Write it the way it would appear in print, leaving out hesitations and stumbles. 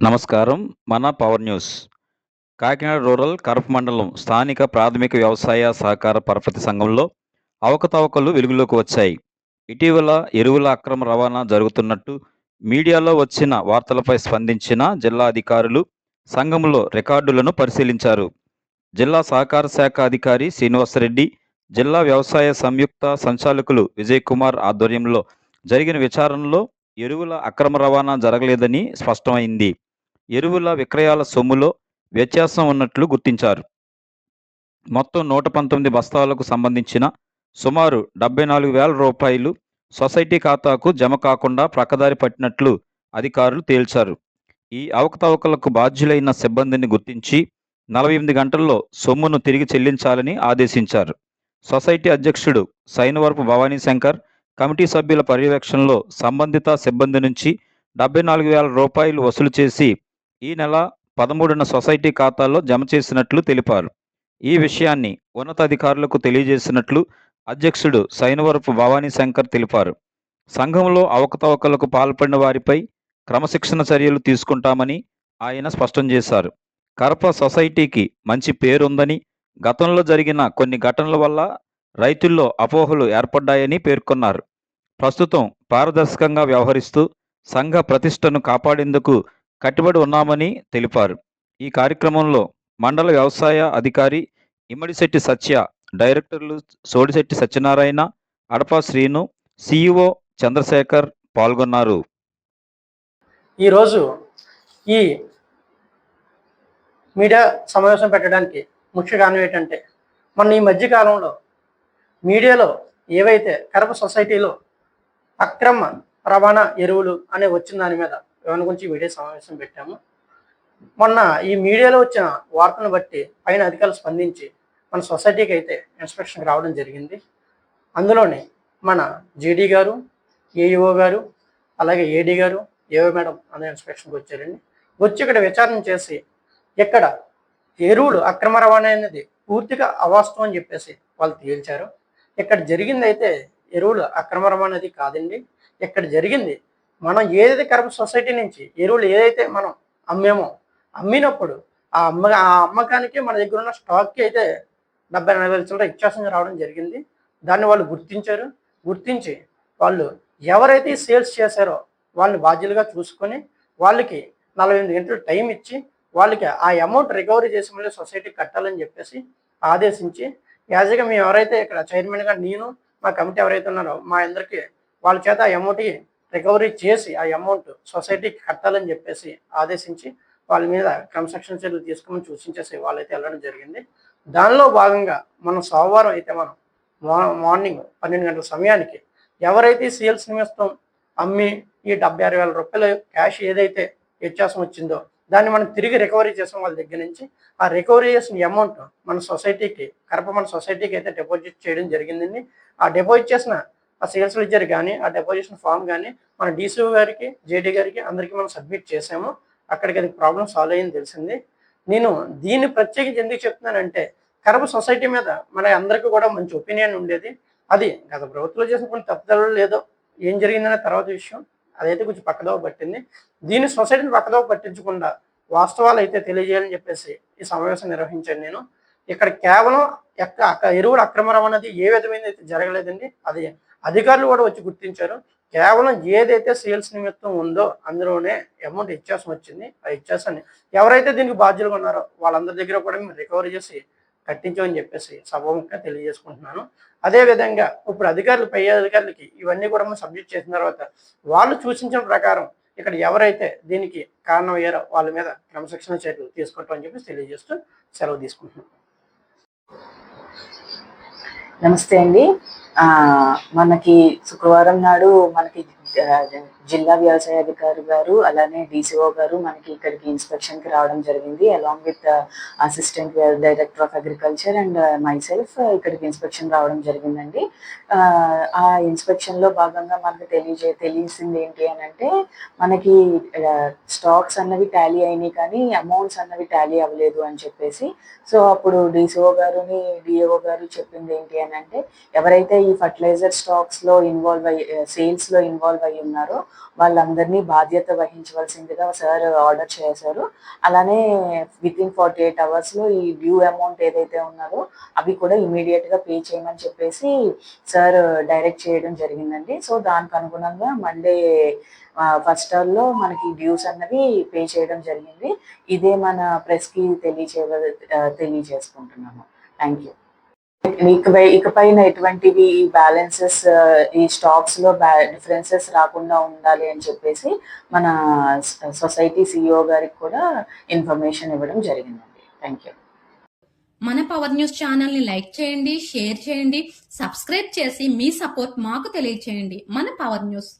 నమస్కారం. మన power news. Kakinada rural Karapa మండలం స్థానిక ప్రాథమిక వ్యవసాయ సహకార పరపతి సంఘంలో అవకతవకలు వెలుగులోకి వచ్చాయి. ఇటీవల ఎరువుల అక్రమ రవాణా జరుగుతున్నట్టు మీడియాలో వచ్చిన వార్తలపై స్పందించిన జిల్లా అధికారులు సంఘంలో రికార్డులను పరిశీలించారు. జిల్లా సహకార శాఖ అధికారి శ్రీనివాసరెడ్డి, జిల్లా వ్యవసాయ సంయుక్త సంచాలకులు విజయకుమార్ ఆధ్వర్యంలో జరిగిన విచారణలో ఎరువుల అక్రమ రవాణా జరగలేదని స్పష్టమైంది. ఎరువుల విక్రయాల సొమ్ములో వ్యత్యాసం ఉన్నట్లు గుర్తించారు. మొత్తం 119 బస్తాలకు సంబంధించిన సుమారు 74,000 రూపాయలు సొసైటీ ఖాతాకు జమ కాకుండా ప్రక్కదారి పట్టినట్లు అధికారులు తేల్చారు. ఈ అవకతవకలకు బాధ్యులైన సిబ్బందిని గుర్తించి 48 గంటల్లో సొమ్మును తిరిగి చెల్లించాలని ఆదేశించారు. సొసైటీ అధ్యక్షుడు సైనవరపు భవానీశంకర్, కమిటీ సభ్యుల పర్యవేక్షణలో సంబంధిత సిబ్బంది నుంచి 74,000 రూపాయలు వసూలు చేసి ఈ నెల 13న సొసైటీ ఖాతాల్లో జమ చేసినట్లు తెలిపారు. ఈ విషయాన్ని ఉన్నతాధికారులకు తెలియజేసినట్లు అధ్యక్షుడు సైనవరపు భవానీశంకర్ తెలిపారు. సంఘంలో అవకతవకలకు పాల్పడిన వారిపై క్రమశిక్షణ చర్యలు తీసుకుంటామని ఆయన స్పష్టం చేశారు. కరప సొసైటీకి మంచి పేరుందని, గతంలో జరిగిన కొన్ని ఘటనల వల్ల రైతుల్లో అపోహలు ఏర్పడ్డాయని పేర్కొన్నారు. ప్రస్తుతం పారదర్శకంగా వ్యవహరిస్తూ సంఘ ప్రతిష్టను కాపాడేందుకు కట్టుబడి ఉన్నామని తెలిపారు. ఈ కార్యక్రమంలో మండల వ్యవసాయ అధికారి ఇమ్మడిశెట్టి సత్య, డైరెక్టర్లు సోడిశెట్టి సత్యనారాయణ, అడపా శ్రీను, సిఇఓ చంద్రశేఖర్ పాల్గొన్నారు. ఈరోజు ఈ మీడియా సమావేశం పెట్టడానికి ముఖ్య కారణం ఏంటంటే, మొన్న ఈ మధ్యకాలంలో మీడియాలో ఏవైతే కరప సొసైటీలో అక్రమ రవాణా ఎరువులు అనే వచ్చిన దాని మీద వివరణ గురించి మీడియా సమావేశం పెట్టాము. మొన్న ఈ మీడియాలో వచ్చిన వార్తను బట్టి పైన అధికారులు స్పందించి మన సొసైటీకి అయితే ఇన్స్పెక్షన్కి రావడం జరిగింది. అందులోనే మన జేడీ గారు, ఏఈఓ గారు, అలాగే ఏడీ గారు, ఏఓ మేడం అందరూ ఇన్స్పెక్షన్కి వచ్చారండి. వచ్చి ఇక్కడ విచారణ చేసి ఇక్కడ ఎరువులు అక్రమ రవాణా అనేది పూర్తిగా అవాస్తవం అని చెప్పేసి వాళ్ళు తేల్చారు. ఇక్కడ జరిగింది అయితే ఎరువులు అక్రమ రవాణా అనేది కాదండి. ఇక్కడ జరిగింది మనం ఏదైతే కరప సొసైటీ నుంచి ఎరువులు ఏదైతే మనం అమ్మేమో, అమ్మినప్పుడు ఆ అమ్మకానికి మన దగ్గర ఉన్న స్టాక్కి అయితే 70-40 చిల్లర వ్యత్యాసంగా రావడం జరిగింది. దాన్ని వాళ్ళు గుర్తించారు. గుర్తించి వాళ్ళు ఎవరైతే సేల్స్ చేశారో వాళ్ళని బాధ్యులుగా చూసుకొని వాళ్ళకి 48 గంటలు టైం ఇచ్చి వాళ్ళకి ఆ అమౌంట్ రికవరీ చేసి మళ్ళీ సొసైటీకి కట్టాలని చెప్పేసి ఆదేశించి, యాజ్గా మేము ఎవరైతే ఇక్కడ చైర్మన్గా నేను, మా కమిటీ ఎవరైతే ఉన్నారో మా అందరికీ వాళ్ళ చేత ఆ అమౌంట్కి రికవరీ చేసి ఆ అమౌంట్ సొసైటీకి కట్టాలని చెప్పేసి ఆదేశించి వాళ్ళ మీద క్రమశిక్షణ చర్యలు తీసుకోమని సూచించేసి వాళ్ళైతే వెళ్ళడం జరిగింది. దానిలో భాగంగా మనం సోమవారం అయితే మనం మార్నింగ్ 12 గంటల సమయానికి ఎవరైతే సేల్స్ నిమిత్తం అమ్మి ఈ 76,000 రూపాయలు క్యాష్ ఏదైతే వ్యత్యాసం వచ్చిందో దాన్ని మనం తిరిగి రికవరీ చేసాం వాళ్ళ దగ్గర నుంచి. ఆ రికవరీ చేసిన అమౌంట్ మన సొసైటీకి మన సొసైటీకి అయితే డిపాజిట్ చేయడం జరిగిందండి. ఆ డిపాజిట్ చేసిన ఆ సేల్స్ లెడ్జర్ కానీ, ఆ డిపాజిషన్ ఫామ్ కానీ మన డీసీఓ గారికి, జేడీ గారికి అందరికీ మనం సబ్మిట్ చేసాము. అక్కడికి అది ప్రాబ్లం సాల్వ్ అయ్యింది తెలిసింది. నేను దీన్ని ప్రత్యేకించి ఎందుకు చెప్తున్నానంటే, కరప సొసైటీ మీద మన అందరికీ కూడా మంచి ఒపీనియన్ ఉండేది. అది గత ప్రభుత్వంలో చేసిన కొన్ని తప్పుదలు లేదో ఏం జరిగిందనే తర్వాత విషయం, అదైతే కొంచెం పక్కదోవ పట్టింది. దీన్ని సొసైటీని పక్కదోవ పట్టించకుండా వాస్తవాలు అయితే తెలియజేయాలని చెప్పేసి ఈ సమావేశం నిర్వహించాను నేను. ఇక్కడ కేవలం ఎరువుల అక్రమ రవాణా అనేది ఏ విధమైన అయితే జరగలేదండి. అది అధికారులు కూడా వచ్చి గుర్తించారు. కేవలం ఏదైతే సేల్స్ నిమిత్తం ఉందో అందులోనే అమౌంట్ వ్యత్యాసం వచ్చింది. ఆ వ్యత్యాసాన్ని ఎవరైతే దీనికి బాధ్యులుగా ఉన్నారో వాళ్ళందరి దగ్గర కూడా మేము రికవరీ చేసి కట్టించామని చెప్పేసి సభాముఖంగా తెలియజేసుకుంటున్నాను. అదేవిధంగా ఇప్పుడు పై అధికారులకి ఇవన్నీ కూడా మనం సబ్మిట్ చేసిన తర్వాత వాళ్ళు సూచించిన ప్రకారం ఇక్కడ ఎవరైతే దీనికి కారణం అయ్యారో వాళ్ళ మీద క్రమశిక్షణ చర్యలు తీసుకుంటామని చెప్పేసి తెలియజేస్తూ సెలవు తీసుకుంటున్నాను. నమస్తే అండి. మనకి శుక్రవారం నాడు మనకి జిల్లా వ్యవసాయ అధికారి గారు అలానే డీసీఓ గారు మనకి ఇక్కడికి ఇన్స్పెక్షన్కి రావడం జరిగింది. Along with assistant director of agriculture and my self ఇక్కడికి ఇన్స్పెక్షన్ రావడం జరిగిందండి. ఆ ఇన్స్పెక్షన్లో భాగంగా మనకు తెలిసింది ఏంటి అని అంటే, మనకి స్టాక్స్ అన్నవి టాలీ అయినాయి కానీ అమౌంట్స్ అన్నవి టాలీ అవ్వలేదు అని చెప్పేసి. సో అప్పుడు డీసీఓ గారుని డిఏఓ గారు చెప్పింది ఏంటి అని అంటే, ఎవరైతే ఈ ఫర్టిలైజర్ స్టాక్స్లో సేల్స్లో ఇన్వాల్వ్ అయ్యి ఉన్నారో వాళ్ళందరినీ బాధ్యత వహించవలసిందిగా సార్ ఆర్డర్ చేశారు. అలానే వితిన్ 48 అవర్స్లో ఈ డ్యూ అమౌంట్ ఏదైతే ఉన్నదో అవి కూడా ఇమీడియట్గా పే చేయమని చెప్పేసి సార్ డైరెక్ట్ చేయడం జరిగిందండి. సో దానికి అనుగుణంగా మండే ఫస్ట్ అవర్లో మనకి డ్యూస్ అన్నవి పే చేయడం జరిగింది. ఇదే మన ప్రెస్కి తెలియజేసుకుంటున్నాను. Thank you. ఇకపైన ఎటువంటివి బ్యాలెన్సెస్ ఈ స్టాక్స్ లో డిఫరెన్సెస్ రాకుండా ఉండాలి అని చెప్పేసి మన సొసైటీ సిఇఓ గారికి కూడా ఇన్ఫర్మేషన్ ఇవ్వడం జరిగిందండి. Thank you. మన పవర్ న్యూస్ ఛానల్ని లైక్ చేయండి, షేర్ చేయండి, సబ్స్క్రైబ్ చేసి మీ సపోర్ట్ మాకు తెలియచేయండి. మన పవర్ న్యూస్.